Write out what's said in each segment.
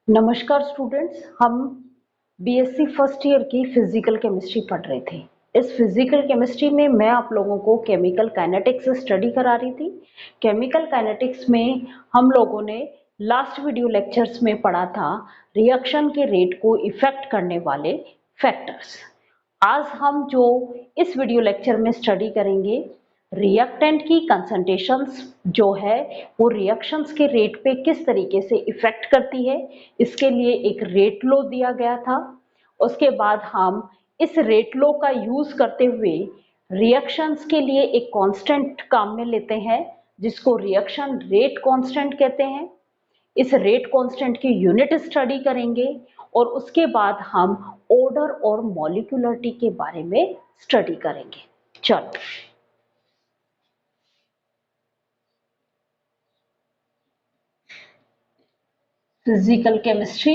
नमस्कार स्टूडेंट्स, हम BSc first year की फिजिकल केमिस्ट्री पढ़ रहे थे। इस फिजिकल केमिस्ट्री में मैं आप लोगों को केमिकल काइनेटिक्स स्टडी करा रही थी। केमिकल काइनेटिक्स में हम लोगों ने लास्ट वीडियो लेक्चर्स में पढ़ा था रिएक्शन के रेट को इफेक्ट करने वाले फैक्टर्स। आज हम जो इस वीडियो लेक्चर में स्टडी करेंगे, रिएक्टेंट की कंसंट्रेशंस जो है वो रिएक्शंस के रेट पे किस तरीके से इफेक्ट करती है, इसके लिए एक रेट लॉ दिया गया था। उसके बाद हम इस रेट लॉ का यूज करते हुए रिएक्शंस के लिए एक कांस्टेंट काम में लेते हैं जिसको रिएक्शन रेट कांस्टेंट कहते हैं। इस रेट कांस्टेंट की यूनिट स्टडी करेंगे और उसके बाद हम ऑर्डर और मॉलिक्यूलरिटी के बारे में स्टडी करेंगे। चलो, फिजिकल केमिस्ट्री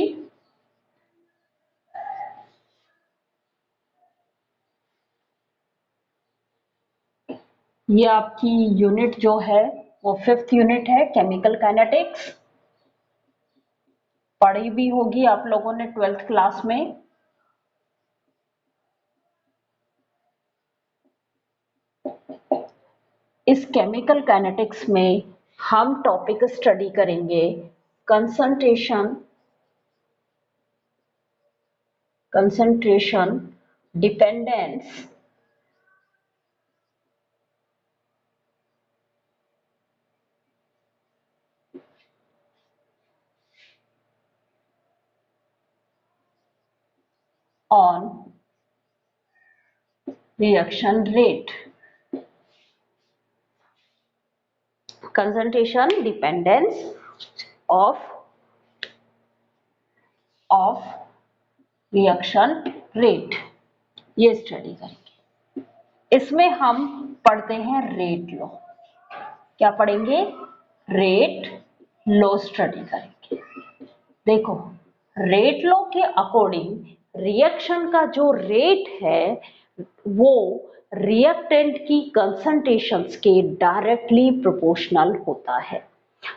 ये आपकी यूनिट जो है वो 5th यूनिट है, केमिकल काइनेटिक्स। पढ़ी भी होगी आप लोगों ने 12th क्लास में। इस केमिकल काइनेटिक्स में हम टॉपिक स्टडी करेंगे concentration dependence on reaction rate. concentration dependence of reaction rate, ये स्टडी करेंगे। इसमें हम पढ़ते हैं रेट लॉ। क्या पढ़ेंगे? रेट लॉ स्टडी करेंगे। देखो, रेट लॉ के अकॉर्डिंग रिएक्शन का जो रेट है वो रिएक्टेंट की कंसंट्रेशंस के डायरेक्टली प्रोपोर्शनल होता है।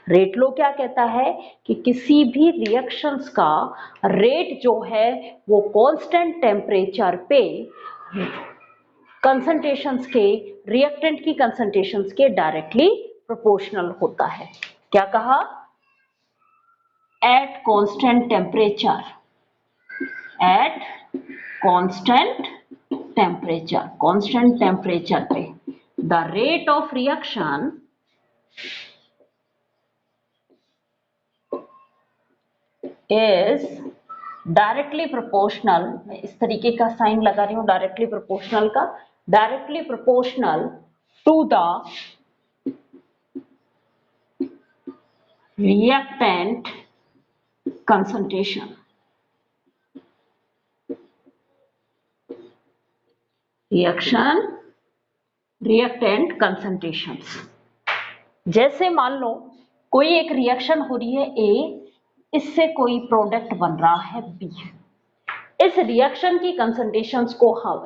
रेट लॉ क्या कहता है कि किसी भी रिएक्शंस का रेट जो है वो कांस्टेंट टेम्परेचर पे कंसंट्रेशंस के रिएक्टेंट की कंसंट्रेशंस के डायरेक्टली प्रोपोर्शनल होता है। क्या कहा? At constant temperature, at constant temperature पे the rate of reaction is directly proportional. मैं इस तरीके का साइन लगा रही हूं डायरेक्टली प्रोपोर्शनल का, directly proportional to the reactant concentration. Reactant concentrations. जैसे मान लो कोई एक रिएक्शन हो रही है ए, इससे कोई प्रोडक्ट बन रहा है बी। इस रिएक्शन की कंसंट्रेशंस को हम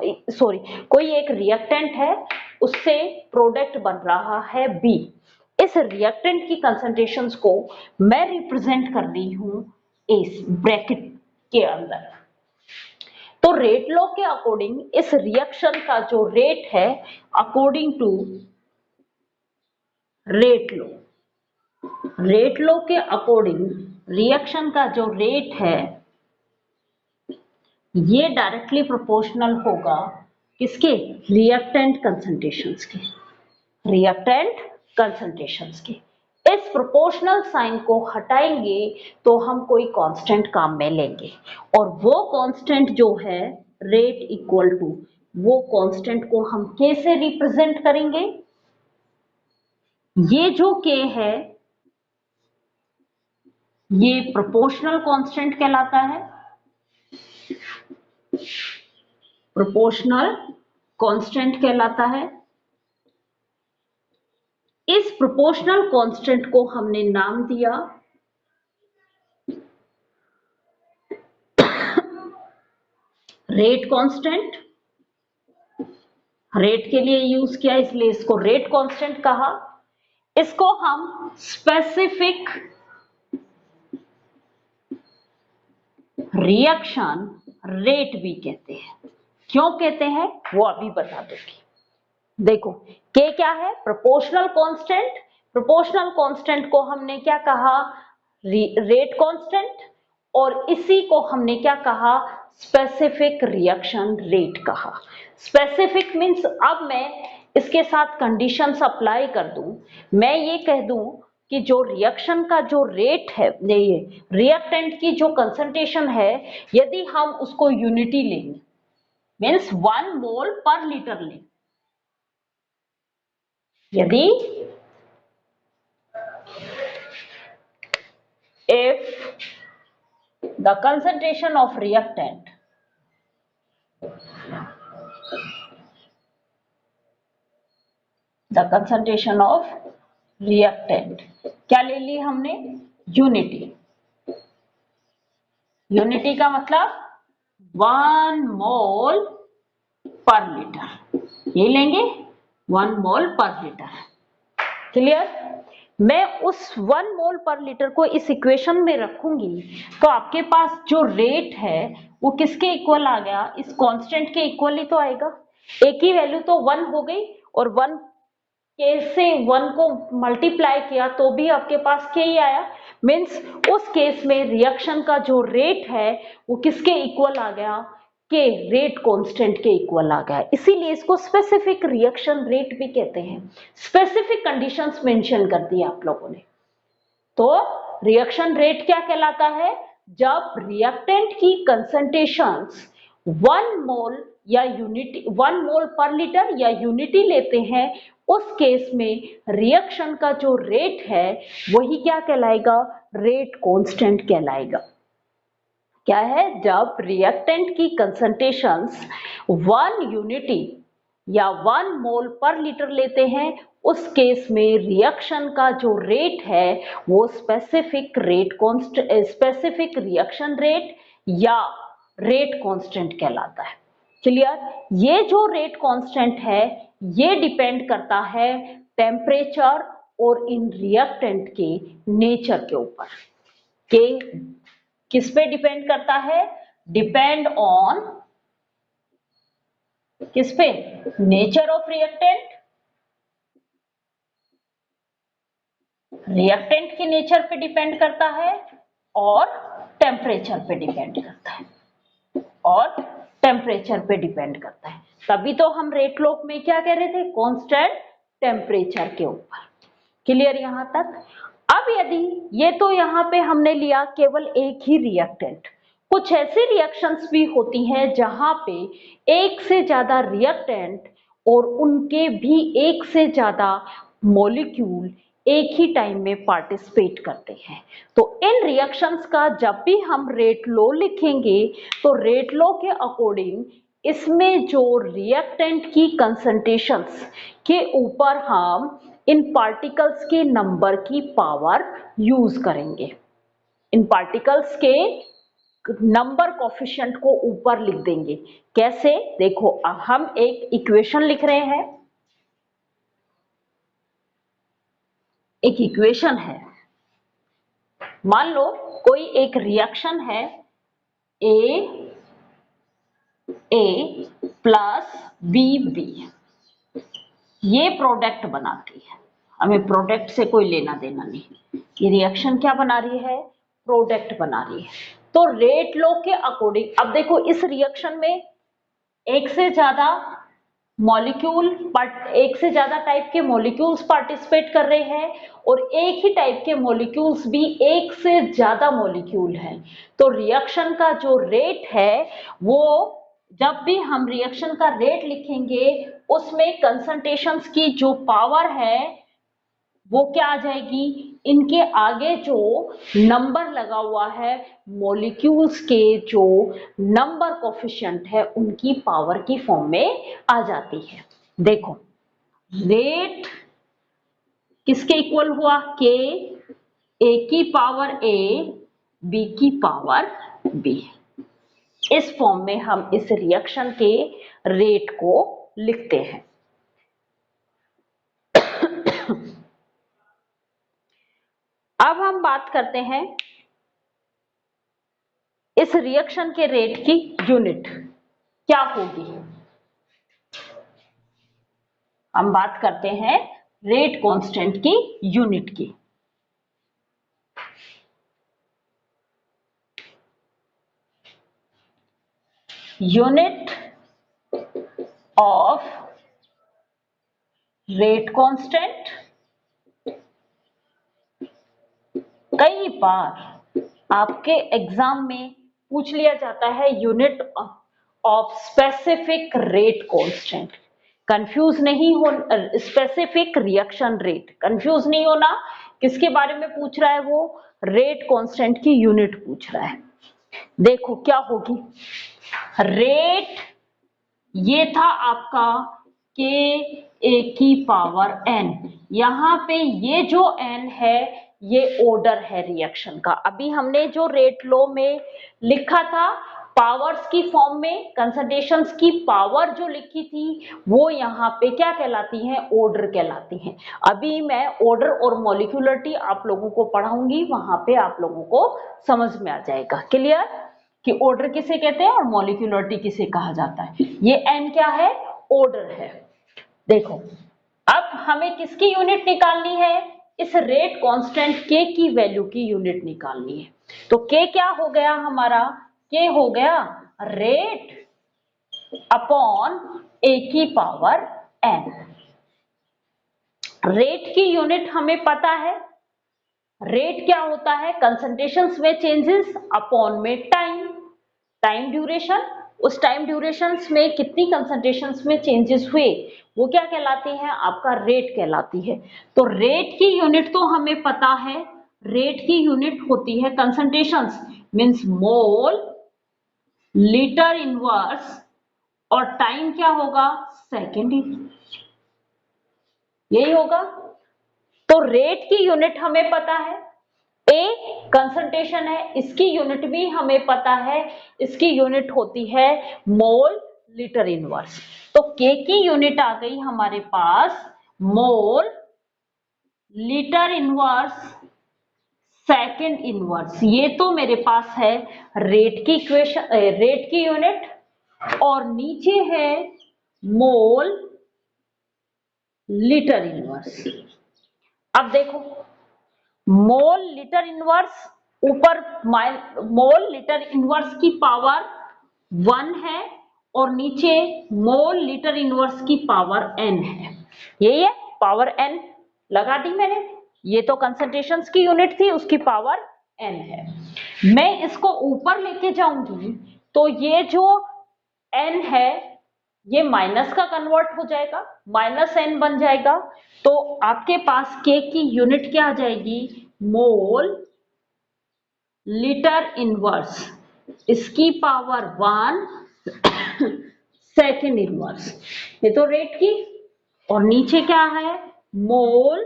कोई एक रिएक्टेंट है, उससे प्रोडक्ट बन रहा है बी। इस रिएक्टेंट की कंसंट्रेशंस को मैं रिप्रेजेंट कर रही हूं इस ब्रैकेट के अंदर। तो रेट लॉ के अकॉर्डिंग इस रिएक्शन का जो रेट है अकॉर्डिंग टू रेट लॉ के अकॉर्डिंग रिएक्शन का जो रेट है ये डायरेक्टली प्रोपोर्शनल होगा किसके? रिएक्टेंट कंसंट्रेशंस के, रिएक्टेंट कंसंट्रेशंस के। इस प्रोपोर्शनल साइन को हटाएंगे तो हम कोई कांस्टेंट काम में लेंगे और वो कांस्टेंट जो है रेट इक्वल टू, वो कांस्टेंट को हम कैसे रिप्रेजेंट करेंगे? ये जो के है ये प्रोपोर्शनल कांस्टेंट कहलाता है, प्रोपोर्शनल कांस्टेंट कहलाता है। इस प्रोपोर्शनल कांस्टेंट को हमने नाम दिया रेट कांस्टेंट। रेट के लिए यूज किया इसलिए इसको रेट कांस्टेंट कहा। इसको हम स्पेसिफिक रिएक्शन रेट भी कहते हैं। क्यों कहते हैं वो अभी बता दूंगी। देखो K क्या है, प्रोपोर्शनल कांस्टेंट। प्रोपोर्शनल कांस्टेंट को हमने क्या कहा, रेट कांस्टेंट, और इसी को हमने क्या कहा, स्पेसिफिक रिएक्शन रेट कहा। स्पेसिफिक मींस अब मैं इसके साथ कंडीशंस अप्लाई कर दूं, मैं ये कह दूं कि जो रिएक्शन का जो रेट है, ये रिएक्टेंट की जो कंसंट्रेशन है, यदि हम उसको यूनिटी लेंगे मीन्स 1 मोल पर लीटर लें, यदि if the concentration of reactant क्या ले ली हमने, यूनिटी। यूनिटी का मतलब 1 मोल पर लीटर, ये लेंगे 1 मोल पर लीटर। क्लियर। मैं उस 1 मोल पर लीटर को इस इक्वेशन में रखूंगी तो आपके पास जो रेट है वो किसके इक्वल आ गया, इस कांस्टेंट के इक्वल ही तो आएगा। एक ही वैल्यू तो 1 हो गई, और 1 के से 1 को मल्टीप्लाई किया तो भी आपके पास के ही आया। मीन्स उस केस में रिएक्शन का जो रेट है वो किसके इक्वल आ गया, के रेट कांस्टेंट के इक्वल आ गया। इसीलिए इसको स्पेसिफिक रिएक्शन रेट भी कहते हैं। स्पेसिफिक कंडीशंस मेंशन कर दी आप लोगों ने। तो रिएक्शन रेट क्या कहलाता है, जब रिएक्टेंट की कंसंट्रेशंस 1 मोल या यूनिटी 1 मोल पर लीटर या यूनिटी लेते हैं, उस केस में रिएक्शन का जो रेट है वही क्या कहलाएगा, रेट कांस्टेंट कहलाएगा। क्या है, जब रिएक्टेंट की कंसंट्रेशंस 1 यूनिटी या 1 मोल पर लीटर लेते हैं, उस केस में रिएक्शन का जो रेट है वो स्पेसिफिक रिएक्शन रेट या रेट कांस्टेंट कहलाता है। क्लियर। ये जो रेट कांस्टेंट है ये डिपेंड करता है टेम्परेचर और इन रिएक्टेंट के नेचर के ऊपर। के किस पे डिपेंड करता है, डिपेंड ऑन किस पे, नेचर ऑफ रिएक्टेंट, रिएक्टेंट के नेचर पे डिपेंड करता है, और टेम्परेचर पे डिपेंड करता है, और टेम्परेचर पे डिपेंड करता है। तभी तो हम रेट लॉ में क्या कह रहे थे, कांस्टेंट टेम्परेचर के ऊपर। क्लियर यहां तक। अब यदि ये तो यहां पे हमने लिया केवल एक ही रिएक्टेंट, कुछ ऐसी रिएक्शंस भी होती हैं जहां पे एक से ज्यादा रिएक्टेंट और उनके भी एक से ज्यादा मॉलिक्यूल एक ही टाइम में पार्टिसिपेट करते हैं। तो इन रिएक्शंस का जब भी हम रेट लॉ लिखेंगे तो रेट लॉ के अकॉर्डिंग इसमें जो रिएक्टेंट की कंसंट्रेशंस के ऊपर हम इन पार्टिकल्स के नंबर की पावर यूज करेंगे। इन पार्टिकल्स के नंबर कोफिशिएंट को ऊपर लिख देंगे। कैसे, देखो अब हम एक इक्वेशन लिख रहे हैं, एक इक्वेशन है, मान लो कोई एक रिएक्शन है ए प्लस बी, ये प्रोडक्ट बनाती है, हमें प्रोडक्ट से कोई लेना देना नहीं, ये रिएक्शन क्या बना रही है, प्रोडक्ट बना रही है। तो रेट लॉ के अकॉर्डिंग अब देखो इस रिएक्शन में एक से ज्यादा मॉलिक्यूल एक से ज्यादा टाइप के मॉलिक्यूल्स पार्टिसिपेट कर रहे हैं, और एक ही टाइप के मॉलिक्यूल्स भी एक से ज्यादा मॉलिक्यूल हैं। तो रिएक्शन का जो रेट है वो, जब भी हम रिएक्शन का रेट लिखेंगे उसमें कंसंट्रेशंस की जो पावर है वो क्या आ जाएगी, इनके आगे जो नंबर लगा हुआ है मॉलिक्यूल्स के जो नंबर कोफिशिएंट है उनकी पावर की फॉर्म में आ जाती है। देखो रेट किसके इक्वल हुआ, के, ए की पावर ए, बी की पावर बी। इस फॉर्म में हम इस रिएक्शन के रेट को लिखते हैं। अब हम बात करते हैं इस रिएक्शन के रेट की यूनिट क्या होगी? हम बात करते हैं रेट कांस्टेंट की यूनिट की। यूनिट ऑफ रेट कांस्टेंट, कई बार आपके एग्जाम में पूछ लिया जाता है unit of specific rate constant. Confuse नहीं हो, स्पेसिफिक रिएक्शन रेट, कंफ्यूज नहीं होना। किसके बारे में पूछ रहा है वो? रेट कांस्टेंट की यूनिट पूछ रहा है। देखो क्या होगी रेट, ये था आपका के ए की पावर n। यहां पे ये जो n है ये ऑर्डर है रिएक्शन का। अभी हमने जो रेट लॉ में लिखा था पावर्स की फॉर्म में, कंसंट्रेशंस की पावर जो लिखी थी वो यहाँ पे क्या कहलाती हैं? ऑर्डर कहलाती हैं। अभी मैं ऑर्डर और मॉलिक्यूलरिटी आप लोगों को पढ़ाऊंगी, वहां पे आप लोगों को समझ में आ जाएगा। क्लियर कि ऑर्डर किसे कहते हैं और मॉलिक्यूलरिटी किसे कहा जाता है। ये n क्या है? ऑर्डर है। देखो अब हमें किसकी यूनिट निकालनी है? इस रेट कांस्टेंट k की वैल्यू की यूनिट निकालनी है। तो k क्या हो गया हमारा? k हो गया रेट अपॉन a की पावर n। रेट की यूनिट हमें पता है, रेट क्या होता है? कंसंट्रेशंस में चेंजेस अपॉन में टाइम, टाइम ड्यूरेशन। उस टाइम ड्यूरेशंस में कितनी कंसंट्रेशंस में चेंजेस हुए वो क्या कहलाती है? आपका रेट कहलाती है। तो रेट की यूनिट तो हमें पता है, रेट की यूनिट होती है कंसंट्रेशंस मींस मोल लीटर इनवर्स, और टाइम क्या होगा? सेकेंड, यही होगा। तो रेट की यूनिट हमें पता है, ए कंसंट्रेशन है, इसकी यूनिट भी हमें पता है, इसकी यूनिट होती है मोल लीटर इनवर्स। तो के की यूनिट आ गई हमारे पास mole litre inverse second inverse. ये तो मेरे पास है रेट की इक्वेशन, रेट की यूनिट, और नीचे है मोल लीटर इनवर्स। अब देखो मोल लीटर इनवर्स, ऊपर मोल लीटर इनवर्स की पावर 1 है और नीचे मोल लीटर इनवर्स की पावर n है। यही है पावर n लगा दी मैंने। ये तो कंसंट्रेशंस की यूनिट थी, उसकी पावर n है। मैं इसको ऊपर लेके जाऊंगी तो ये जो n है ये माइनस का कन्वर्ट हो जाएगा, माइनस n बन जाएगा। तो आपके पास k की यूनिट क्या आ जाएगी? मोल लीटर इनवर्स, इसकी पावर 1 सेकेंड इनवर्स। ये तो रेट की, और नीचे क्या है? मोल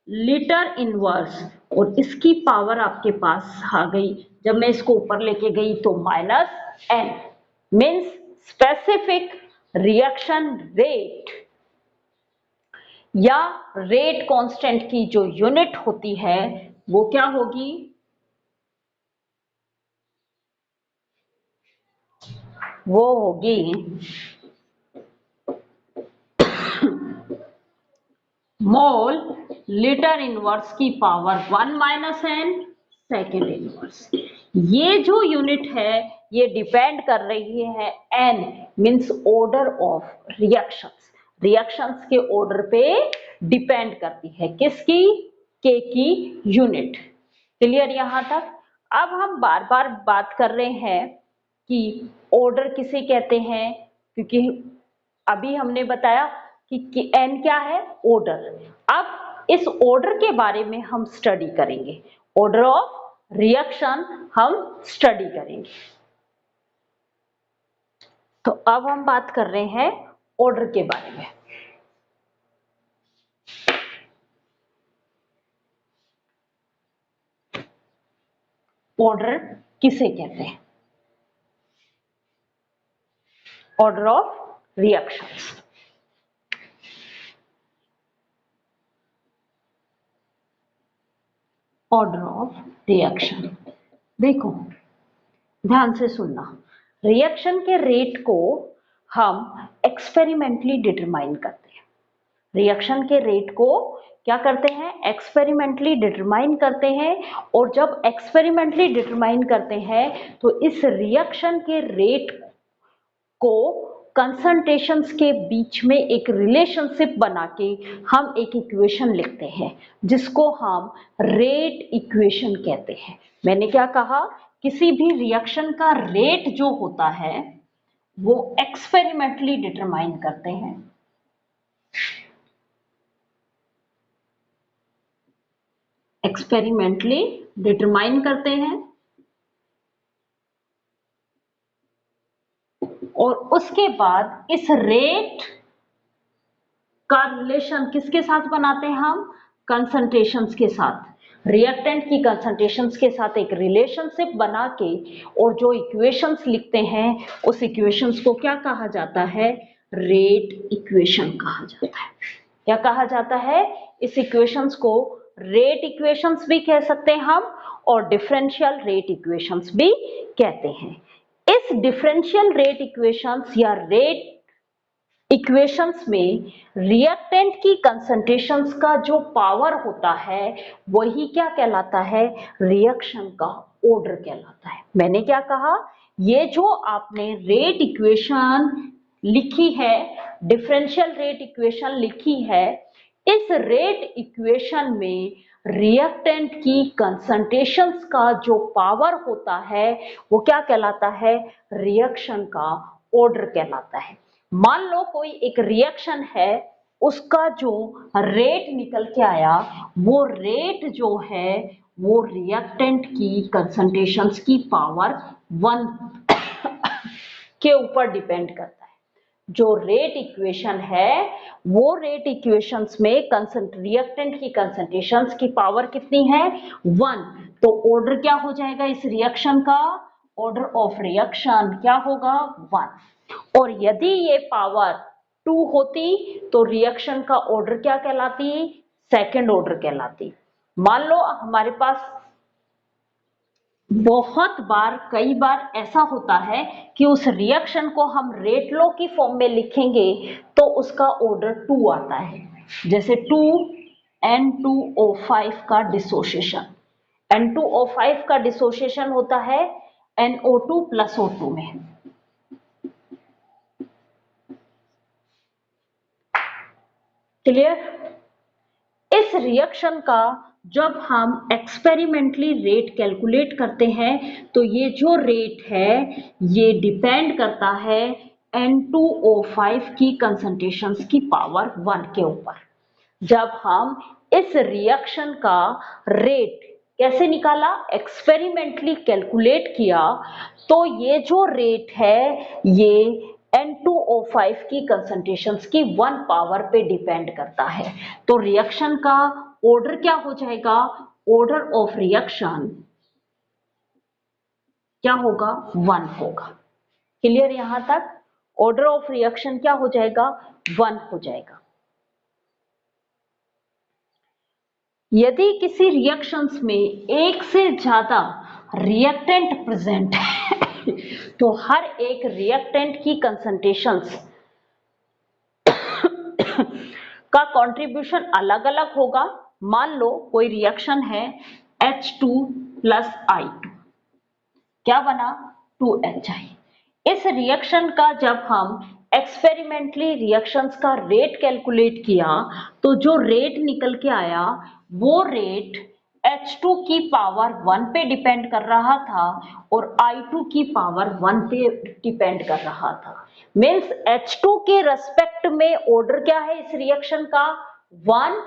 लीटर इनवर्स, और इसकी पावर आपके पास आ गई, जब मैं इसको ऊपर लेके गई तो minus n means specific reaction rate या रेट कांस्टेंट की जो यूनिट होती है वो क्या होगी? वो होगी मोल लीटर इनवर्स की power 1 minus n second inverse. ये जो यूनिट है ये डिपेंड कर रही है n means order of reactions, reactions के ऑर्डर पे डिपेंड करती है। किसकी? k की यूनिट। क्लियर यहां तक? अब हम बार बार बात कर रहे हैं कि ऑर्डर किसे कहते हैं, क्योंकि अभी हमने बताया कि n क्या है? ऑर्डर। अब इस ऑर्डर के बारे में हम स्टडी करेंगे, ऑर्डर ऑफ रिएक्शन हम स्टडी करेंगे। तो अब हम बात कर रहे हैं ऑर्डर के बारे में। ऑर्डर किसे कहते हैं? Order of reactions. Order of reaction. देखो ध्यान से सुनना, रिएक्शन के रेट को हम एक्सपेरिमेंटली डिटरमाइन करते हैं। रिएक्शन के रेट को क्या करते हैं, एक्सपेरिमेंटली डिटरमाइन करते हैं। और जब एक्सपेरिमेंटली डिटरमाइन करते हैं तो इस रिएक्शन के रेट को कंसंट्रेशंस के बीच में एक रिलेशनशिप बना के हम एक इक्वेशन लिखते हैं जिसको हम रेट इक्वेशन कहते हैं। मैंने क्या कहा, किसी भी रिएक्शन का रेट जो होता है वो एक्सपेरिमेंटली डिटरमाइन करते हैं। एक्सपेरिमेंटली डिटरमाइन करते हैं और उसके बाद इस रेट का रिलेशन किसके साथ बनाते हैं हम, कंसंट्रेशंस के साथ, रिएक्टेंट की कंसंट्रेशंस के साथ एक रिलेशनशिप बना के और जो इक्वेशंस लिखते हैं उस इक्वेशंस को क्या कहा जाता है, रेट इक्वेशन कहा जाता है। क्या कहा जाता है, इस इक्वेशंस को रेट इक्वेशंस भी कह सकते हैं हम और डिफरेंशियल रेट इक्वेशंस भी कहते हैं। इस डिफरेंशियल रेट इक्वेशंस या रेट इक्वेशंस में रिएक्टेंट की कंसंट्रेशंस का जो पावर होता है वही क्या कहलाता है, रिएक्शन का ऑर्डर कहलाता है। मैंने क्या कहा, ये जो आपने रेट इक्वेशन लिखी है, डिफरेंशियल रेट इक्वेशन लिखी है, इस रेट इक्वेशन में रिएक्टेंट की कंसंट्रेशंस का जो पावर होता है वो क्या कहलाता है, रिएक्शन का ऑर्डर कहलाता है। मान लो कोई एक रिएक्शन है, उसका जो रेट निकल के आया वो रेट जो है वो रिएक्टेंट की कंसंट्रेशंस की पावर 1 के ऊपर डिपेंड करता है। जो रेट इक्वेशन है वो रेट इक्वेशंस में रिएक्टेंट की कंसंट्रेशंस की पावर कितनी है, 1। तो ऑर्डर क्या हो जाएगा इस रिएक्शन का, ऑर्डर ऑफ रिएक्शन क्या होगा, 1। और यदि ये पावर 2 होती तो रिएक्शन का ऑर्डर क्या कहलाती, सेकंड ऑर्डर कहलाती। मान लो हमारे पास बहुत बार, कई बार ऐसा होता है कि उस रिएक्शन को हम रेट लॉ की फॉर्म में लिखेंगे तो उसका ऑर्डर 2 आता है। जैसे 2N2O5 का डिसोसिएशन, N2O5 का डिसोसिएशन होता है NO2 प्लस O2 में। क्लियर। इस रिएक्शन का जब हम एक्सपेरिमेंटली रेट कैलकुलेट करते हैं तो ये जो रेट है ये डिपेंड करता है N2O5 की कंसंट्रेशंस की पावर 1 के ऊपर। जब हम इस रिएक्शन का रेट कैसे निकाला, एक्सपेरिमेंटली कैलकुलेट किया, तो ये जो रेट है ये N2O5 की कंसंट्रेशंस की 1 पावर पे डिपेंड करता है। तो रिएक्शन का ऑर्डर क्या हो जाएगा, ऑर्डर ऑफ रिएक्शन क्या होगा, 1 होगा। क्लियर यहां तक, ऑर्डर ऑफ रिएक्शन क्या हो जाएगा, 1 हो जाएगा। यदि किसी रिएक्शंस में एक से ज्यादा रिएक्टेंट प्रेजेंट है तो हर एक रिएक्टेंट की कंसंट्रेशंस का कंट्रीब्यूशन अलग अलग होगा। मान लो कोई रिएक्शन है H2 प्लस I2, क्या बना, 2HI। इस रिएक्शन का जब हम एक्सपेरिमेंटली रिएक्शंस का रेट कैलकुलेट किया तो जो रेट निकल के आया वो रेट H2 की पावर 1 पे डिपेंड कर रहा था और I2 की पावर 1 पे डिपेंड कर रहा था। मीन्स H2 के रेस्पेक्ट में ऑर्डर क्या है इस रिएक्शन का, 1।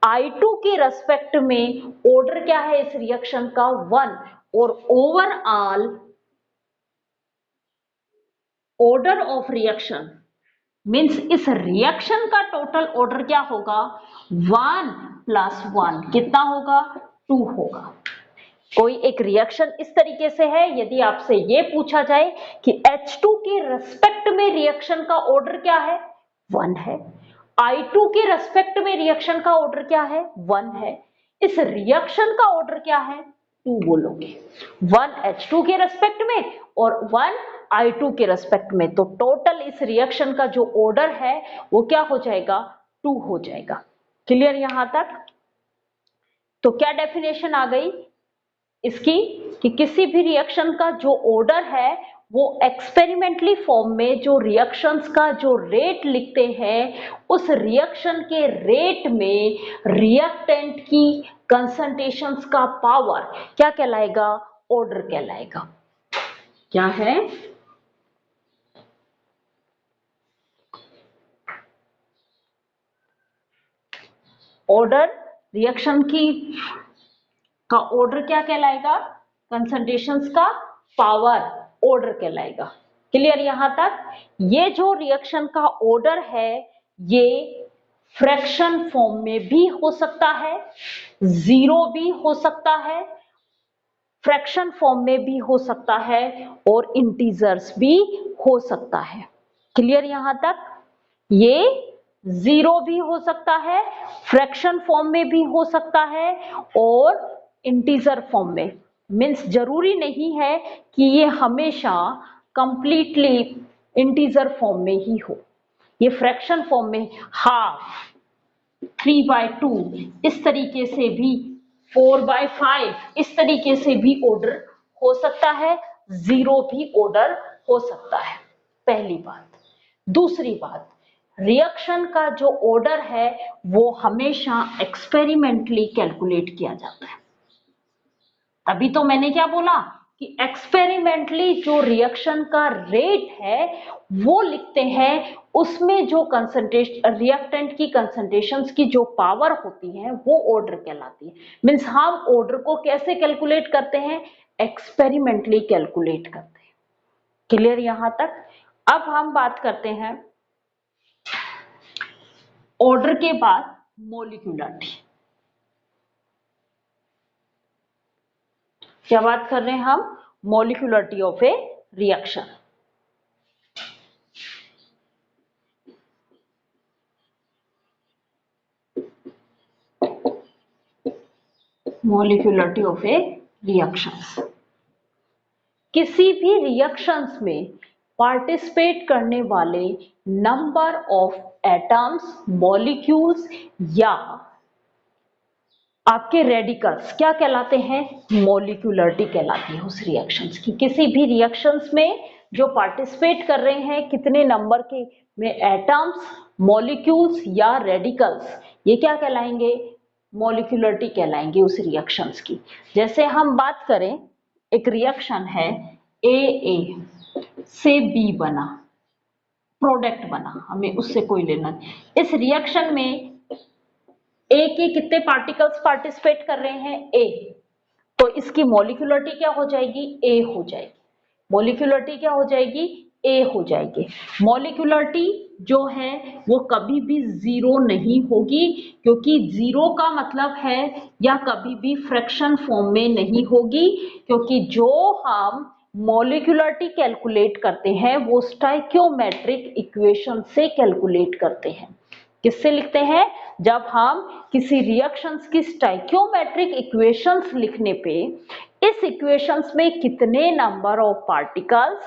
I2 के रेस्पेक्ट में ऑर्डर क्या है इस रिएक्शन का, 1। और overall order of reaction means इस रिएक्शन का टोटल ऑर्डर क्या होगा, 1 प्लस 1 कितना होगा, 2 होगा। कोई एक रिएक्शन इस तरीके से है, यदि आपसे ये पूछा जाए कि H2 के रेस्पेक्ट में रिएक्शन का ऑर्डर क्या है, 1 है। I2 के रेस्पेक्ट में रिएक्शन का ऑर्डर क्या है, 1 है। इस रिएक्शन का ऑर्डर क्या है, 2 बोलोगे, 1 H2 के रेस्पेक्ट में और 1 I2 के रेस्पेक्ट में। तो टोटल इस रिएक्शन का जो ऑर्डर है वो क्या हो जाएगा, 2 हो जाएगा। क्लियर यहां तक? तो क्या डेफिनेशन आ गई इसकी कि किसी भी रिएक्शन का जो ऑर्डर है वो एक्सपेरिमेंटली फॉर्म में जो रिएक्शंस का जो रेट लिखते हैं उस रिएक्शन के रेट में रिएक्टेंट की कंसंट्रेशंस का पावर क्या कहलाएगा, ऑर्डर कहलाएगा। क्या है, ऑर्डर, रिएक्शन की का ऑर्डर क्या कहलाएगा, कंसंट्रेशंस का पावर ऑर्डर कहलाएगा। क्लियर यहां तक? ये जो रिएक्शन का ऑर्डर है ये फ्रैक्शन फॉर्म में भी हो सकता है, जीरो भी हो सकता है, फ्रैक्शन फॉर्म में भी हो सकता है और इंटीजर्स भी हो सकता है। क्लियर यहां तक? ये जीरो भी हो सकता है, फ्रैक्शन फॉर्म में भी हो सकता है और इंटीजर फॉर्म में। मीन्स जरूरी नहीं है कि ये हमेशा कंप्लीटली इंटीजर फॉर्म में ही हो, ये फ्रैक्शन फॉर्म में हाफ, 3/2 इस तरीके से भी, 4/5 इस तरीके से भी ऑर्डर हो सकता है, जीरो भी ऑर्डर हो सकता है। पहली बात। दूसरी बात, रिएक्शन का जो ऑर्डर है वो हमेशा एक्सपेरिमेंटली कैलकुलेट किया जाता है। तभी तो मैंने क्या बोला कि एक्सपेरिमेंटली जो रिएक्शन का रेट है वो लिखते हैं, उसमें जो कंसंट्रेशन रिएक्टेंट की कंसंट्रेशंस की जो पावर होती है वो ऑर्डर कहलाती है। मीन्स हम ऑर्डर को कैसे कैलकुलेट करते हैं, एक्सपेरिमेंटली कैलकुलेट करते हैं। क्लियर यहां तक? अब हम बात करते हैं ऑर्डर के बाद मोलिकुलरिटी। क्या बात कर रहे हैं हम, molecularity of A reaction. Molecularity of A reactions. किसी भी रिएक्शंस में पार्टिसिपेट करने वाले नंबर ऑफ एटम्स, मॉलिक्यूल्स या आपके रेडिकल्स क्या कहलाते हैं, मोलिकुलरिटी कहलाती है उस रिएक्शंस की। किसी भी रिएक्शंस में जो पार्टिसिपेट कर रहे हैं कितने नंबर के में एटम्स, मॉलिक्यूल्स या रेडिकल्स, ये क्या कहलाएंगे, मोलिकुलरिटी कहलाएंगे उस रिएक्शंस की। जैसे हम बात करें, एक रिएक्शन है ए से बी बना, प्रोडक्ट बना, हमें उससे कोई लेना नहीं। इस रिएक्शन में ए के कितने पार्टिकल्स पार्टिसिपेट कर रहे हैं, ए, तो इसकी मोलिकुलरिटी क्या हो जाएगी, ए हो जाएगी। मोलिकुलरिटी क्या हो जाएगी, ए हो जाएगी। मोलिकुलरिटी जो है वो कभी भी जीरो नहीं होगी, क्योंकि जीरो का मतलब है या कभी भी फ्रैक्शन फॉर्म में नहीं होगी, क्योंकि जो हम मोलिकुलरिटी कैलकुलेट करते हैं वो स्टोइकियोमेट्रिक इक्वेशन से कैलकुलेट करते हैं। किससे लिखते हैं, जब हम किसी रिएक्शंस की स्टोइकियोमेट्रिक इक्वेशंस लिखने पे इस इक्वेशंस में कितने number of particles,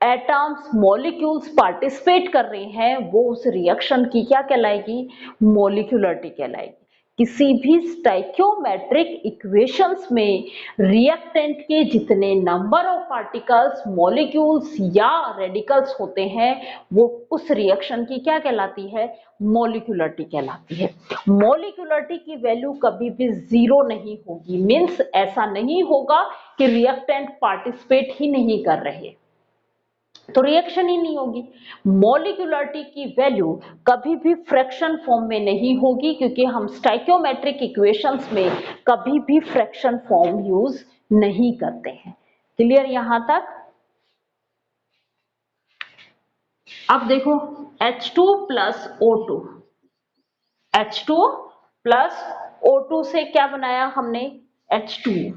atoms, molecules participate कर रहे हैं वो उस रिएक्शन की क्या कहलाएगी, मोलिकुलरिटी कहलाएगी। किसी भी स्टोइकियोमेट्रिक इक्वेशंस में रिएक्टेंट के जितने नंबर ऑफ पार्टिकल्स, मॉलिक्यूल्स या रेडिकल्स होते हैं वो उस रिएक्शन की क्या कहलाती है, मोलिकुलरिटी कहलाती है। मोलिकुलरिटी की वैल्यू कभी भी जीरो नहीं होगी। मीन्स ऐसा नहीं होगा कि रिएक्टेंट पार्टिसिपेट ही नहीं कर रहे तो रिएक्शन ही नहीं होगी। मोलिकुलरिटी की वैल्यू कभी भी फ्रैक्शन फॉर्म में नहीं होगी, क्योंकि हम स्टोइकियोमेट्रिक इक्वेशंस में कभी भी फ्रैक्शन फॉर्म यूज नहीं करते हैं। क्लियर यहां तक? अब देखो H2 plus O2, H2 plus O2 से क्या बनाया हमने, H2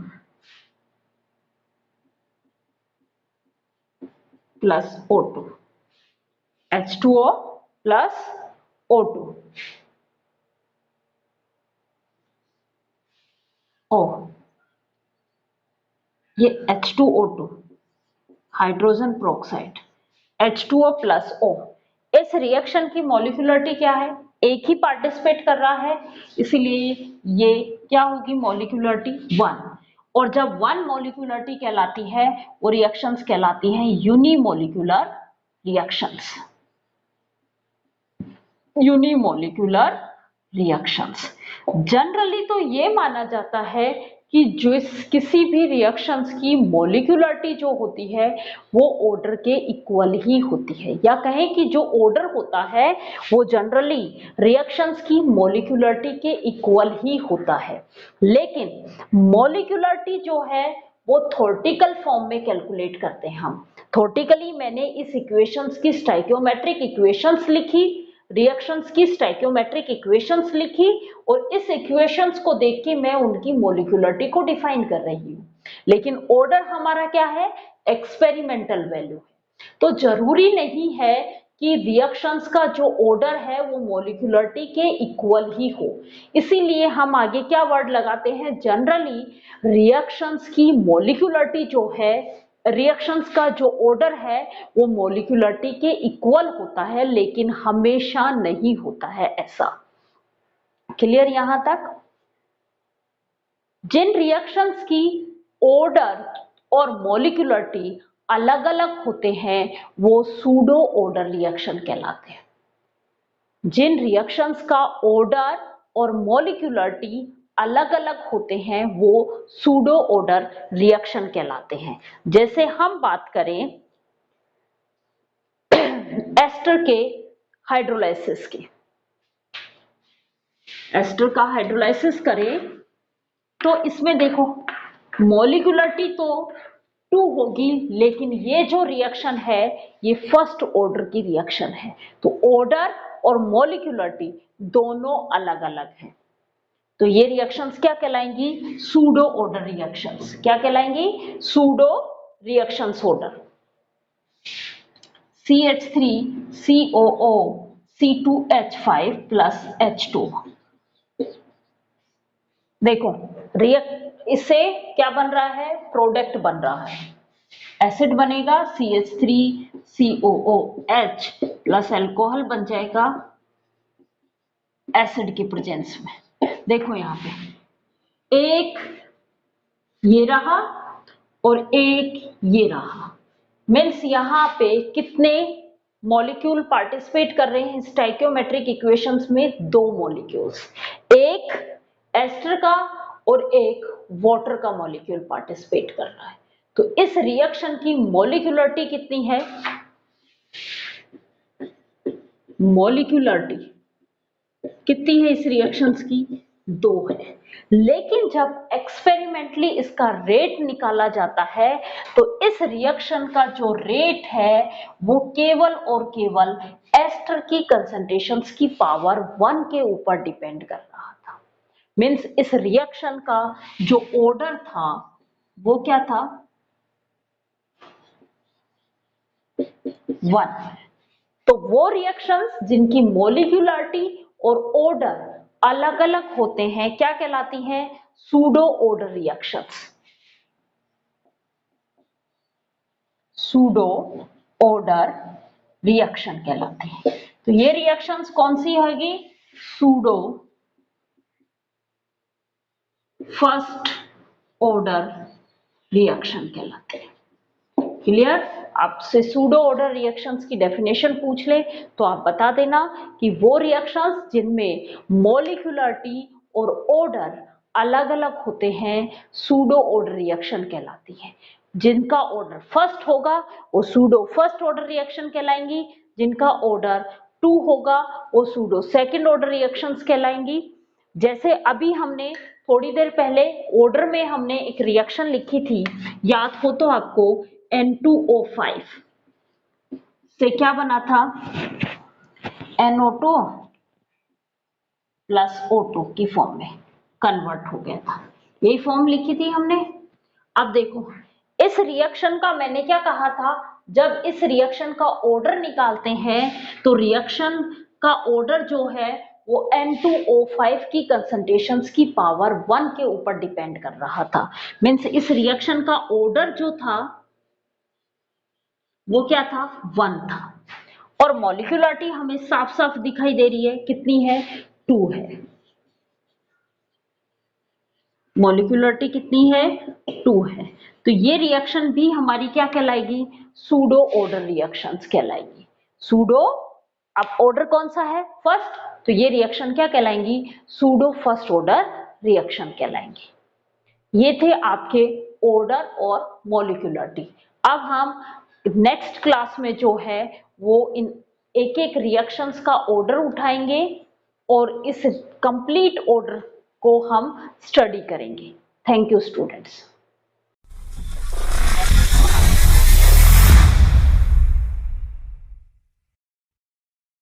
plus O2, H2O plus O2, O ये H2O2 hydrogen peroxide H2O plus O। इस रिएक्शन की मॉलिक्यूलरिटी क्या है? एक ही पार्टिसिपेट कर रहा है, इसीलिए ये क्या होगी? मॉलिक्यूलरिटी 1। और जब 1 मॉलिक्यूलरिटी कहलाती है वो रिएक्शंस कहलाती हैं unimolecular reactions. Unimolecular reactions. Generally तो ये माना जाता है कि जो किसी भी रिएक्शंस की मॉलिक्यूलरिटी जो होती है वो ऑर्डर के इक्वल ही होती है, या कहें कि जो ऑर्डर होता है वो जनरली रिएक्शंस की मॉलिक्यूलरिटी के इक्वल ही होता है। लेकिन मॉलिक्यूलरिटी जो है वो थ्योरेटिकल फॉर्म में कैलकुलेट करते हैं हम। थ्योरेटिकली मैंने इस इक्वेशंस की स्टाइकियोमेट्रिक इक्वेशंस लिखी, रिएक्शंस की स्टाइकियोमेट्रिक इक्वेशंस लिखी, और इस इक्वेशंस को देख के मैं उनकी मॉलिक्यूलरिटी को डिफाइन कर रही हूँ। लेकिन ऑर्डर हमारा क्या है? एक्सपेरिमेंटल वैल्यू है। तो जरूरी नहीं है कि रिएक्शंस का जो ऑर्डर है वो मॉलिक्यूलरिटी के इक्वल ही हो। इसीलिए हम आगे क्या वर्ड लगाते हैं? जनरली रिएक्शंस की मॉलिक्यूलरिटी जो है, रिएक्शंस का जो ऑर्डर है वो मॉलिक्यूलरिटी के इक्वल होता है, लेकिन हमेशा नहीं होता है ऐसा। क्लियर यहां तक? जिन रिएक्शंस की ऑर्डर और मॉलिक्यूलरिटी अलग अलग होते हैं वो सूडो ऑर्डर रिएक्शन कहलाते हैं। जिन रिएक्शंस का ऑर्डर और मॉलिक्यूलरिटी अलग अलग होते हैं वो सूडो ऑर्डर रिएक्शन कहलाते हैं। जैसे हम बात करें एस्टर के हाइड्रोलाइसिस की, एस्टर का हाइड्रोलाइसिस करें तो इसमें देखो मॉलिक्यूलरिटी तो 2 होगी, लेकिन ये जो रिएक्शन है ये फर्स्ट ऑर्डर की रिएक्शन है, तो ऑर्डर और मॉलिक्यूलरिटी दोनों अलग अलग हैं। तो ये रिएक्शंस क्या कहलाएंगी? Pseudo order reactions. क्या कहलाएंगी? Pseudo reactions order. CH3COO C2H5 plus H2। देखो इससे क्या बन रहा है? प्रोडक्ट बन रहा है, एसिड बनेगा CH3COOH प्लस अल्कोहल बन जाएगा एसिड के प्रेजेंस में। देखो यहां पे एक ये रहा और एक ये रहा, मीन्स यहां पे कितने मॉलिक्यूल पार्टिसिपेट कर रहे हैं स्टाइकियोमेट्रिक इक्वेशंस में? 2 मॉलिक्यूल्स, एक एस्टर का और एक वाटर का मॉलिक्यूल पार्टिसिपेट कर रहा है। तो इस रिएक्शन की मॉलिक्यूलरिटी कितनी है? मॉलिक्यूलरिटी कितनी है इस रिएक्शंस की? 2 है। लेकिन जब एक्सपेरिमेंटली इसका रेट निकाला जाता है तो इस रिएक्शन का जो रेट है वो केवल और केवल एस्टर की कंसंट्रेशंस की पावर 1 के ऊपर डिपेंड कर रहा था। मीन्स इस रिएक्शन का जो ऑर्डर था वो क्या था? 1। तो वो रिएक्शंस जिनकी मॉलिक्यूलरिटी और ऑर्डर अलग अलग होते हैं क्या कहलाती हैं? Pseudo order reactions. Pseudo order reaction कहलाती है। तो ये रिएक्शंस कौन सी होगी? सूडो फर्स्ट ऑर्डर रिएक्शन कहलाती है। क्लियर? आपसे सूडो ऑर्डर रिएक्शंस की डेफिनेशन पूछ ले तो आप बता देना कि वो रिएक्शंस जिनमें मॉलिक्यूलरिटी और ऑर्डर अलग अलग होते हैं सूडो ऑर्डर रिएक्शन कहलाती है। जिनका ऑर्डर फर्स्ट होगा वो सूडो फर्स्ट ऑर्डर रिएक्शन कहलाएंगी, जिनका ऑर्डर 2 होगा वो सूडो सेकंड ऑर्डर रिएक्शंस कहलाएंगी। जैसे अभी हमने थोड़ी देर पहले ऑर्डर में हमने एक रिएक्शन लिखी थी, याद हो तो आपको, N2O5 से क्या बना था? NO2 प्लस O2 की फॉर्म में कन्वर्ट हो गया था, यही फॉर्म लिखी थी हमने। अब देखो इस रिएक्शन का मैंने क्या कहा था? जब इस रिएक्शन का ऑर्डर निकालते हैं तो रिएक्शन का ऑर्डर जो है वो N2O5 की कंसंट्रेशंस की पावर 1 के ऊपर डिपेंड कर रहा था। मीन्स इस रिएक्शन का ऑर्डर जो था वो क्या था, 1 था। और मॉलिक्यूलरिटी हमें साफ साफ दिखाई दे रही है, कितनी है, 2 है। मॉलिक्यूलरिटी कितनी है, 2 है। तो ये रिएक्शन भी हमारी क्या कहलाएगी, सूडो ऑर्डर रिएक्शंस कहलाएगी। सूडो, अब ऑर्डर कौन सा है, फर्स्ट, तो ये रिएक्शन क्या कहलाएंगी, सूडो फर्स्ट ऑर्डर रिएक्शन कहलाएंगी। ये थे आपके ऑर्डर और मॉलिक्यूलरिटी। अब हम नेक्स्ट क्लास में जो है वो इन एक एक रिएक्शंस का ऑर्डर उठाएंगे और इस कंप्लीट ऑर्डर को हम स्टडी करेंगे। Thank you students.